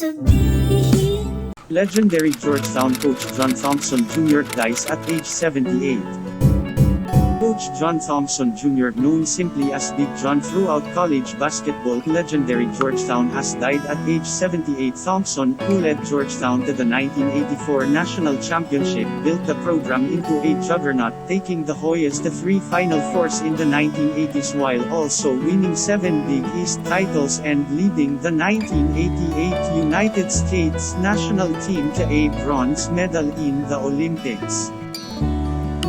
sabihin. Legendary Georgetown coach John Thompson Jr. dies at age 78. Coach John Thompson Jr., known simply as Big John throughout college basketball, legendary Georgetown has died at age 78. Thompson, who led Georgetown to the 1984 national championship, built the program into a juggernaut, taking the Hoyas to 3 Final Fours in the 1980s while also winning 7 Big East titles and leading the 1988 United States national team to a bronze medal in the Olympics.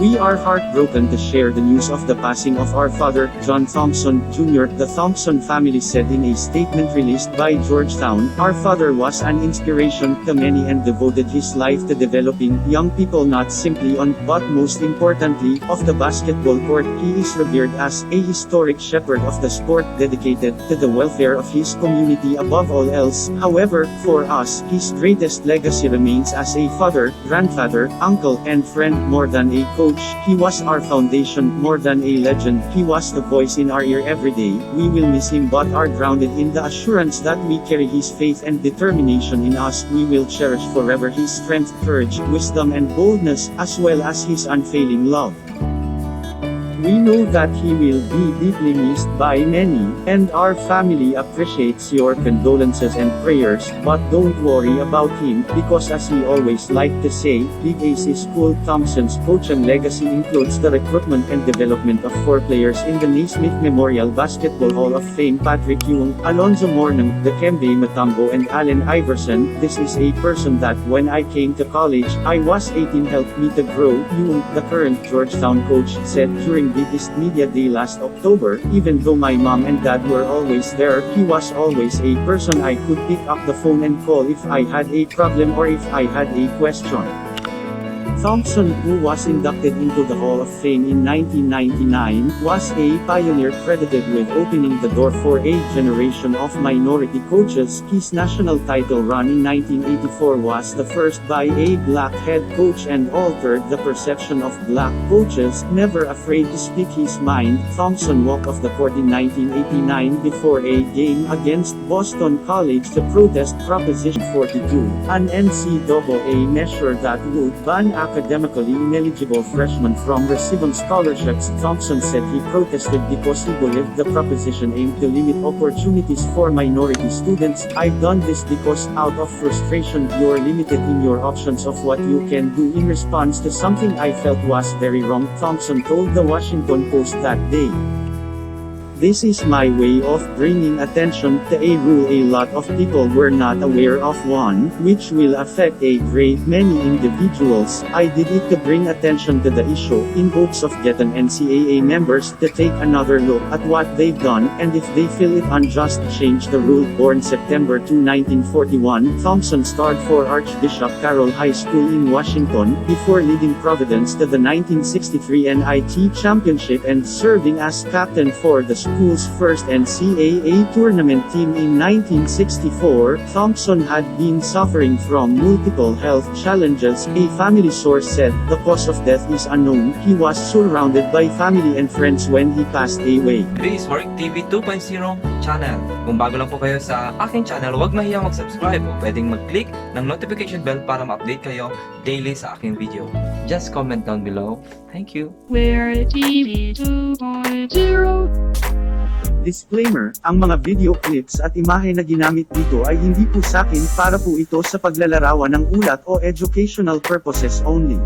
We are heartbroken to share the news of the passing of our father, John Thompson Jr., the Thompson family said in a statement released by Georgetown. Our father was an inspiration to many and devoted his life to developing young people not simply on, but most importantly, off the basketball court. He is revered as a historic shepherd of the sport, dedicated to the welfare of his community above all else. However, for us, his greatest legacy remains as a father, grandfather, uncle, and friend. More than a coach, he was our foundation. More than a legend, he was the voice in our ear every day. We will miss him but are grounded in the assurance that we carry his faith and determination in us. We will cherish forever his strength, courage, wisdom and boldness, as well as his unfailing love. We know that he will be deeply missed by many, and our family appreciates your condolences and prayers, but don't worry about him, because as he always liked to say, Big Ace is cool. Thompson's coaching legacy includes the recruitment and development of 4 players in the Naismith Memorial Basketball Hall of Fame: Patrick Ewing, Alonzo Mourning, Dikembe Mutombo and Allen Iverson. This is a person that when I came to college, I was 18, helped me to grow, Ewing, the current Georgetown coach, said during Biggest Media Day last October. Even though my mom and dad were always there, he was always a person I could pick up the phone and call if I had a problem or if I had a question. Thompson, who was inducted into the Hall of Fame in 1999, was a pioneer credited with opening the door for a generation of minority coaches. His national title run in 1984 was the first by a black head coach and altered the perception of black coaches. Never afraid to speak his mind, Thompson walked off the court in 1989 before a game against Boston College to protest Proposition 42, an NCAA measure that would ban academically ineligible freshmen from receiving scholarships. Thompson said he protested because he believed the proposition aimed to limit opportunities for minority students. I've done this because out of frustration you're limited in your options of what you can do in response to something I felt was very wrong, Thompson told the Washington Post that day. This is my way of bringing attention to a rule a lot of people were not aware of, one, which will affect a great many individuals. I did it to bring attention to the issue, in hopes of getting NCAA members to take another look at what they've done, and if they feel it unjust, change the rule. Born September 2, 1941, Thompson starred for Archbishop Carroll High School in Washington, before leading Providence to the 1963 NIT Championship and serving as captain for the school's first NCAA tournament team in 1964. Thompson had been suffering from multiple health challenges. A family source said, the cause of death is unknown. He was surrounded by family and friends when he passed away. This is Warik TV 2.0 channel. Kung bago lang po kayo sa aking channel, huwag mahiyang mag-subscribe o pwedeng mag-click ng notification bell para ma-update kayo daily sa aking video. Just comment down below. Thank you. Warik TV 2.0. Disclaimer, ang mga video clips at imahe na ginamit dito ay hindi po sakin, para po ito sa paglalarawan ng ulat o educational purposes only.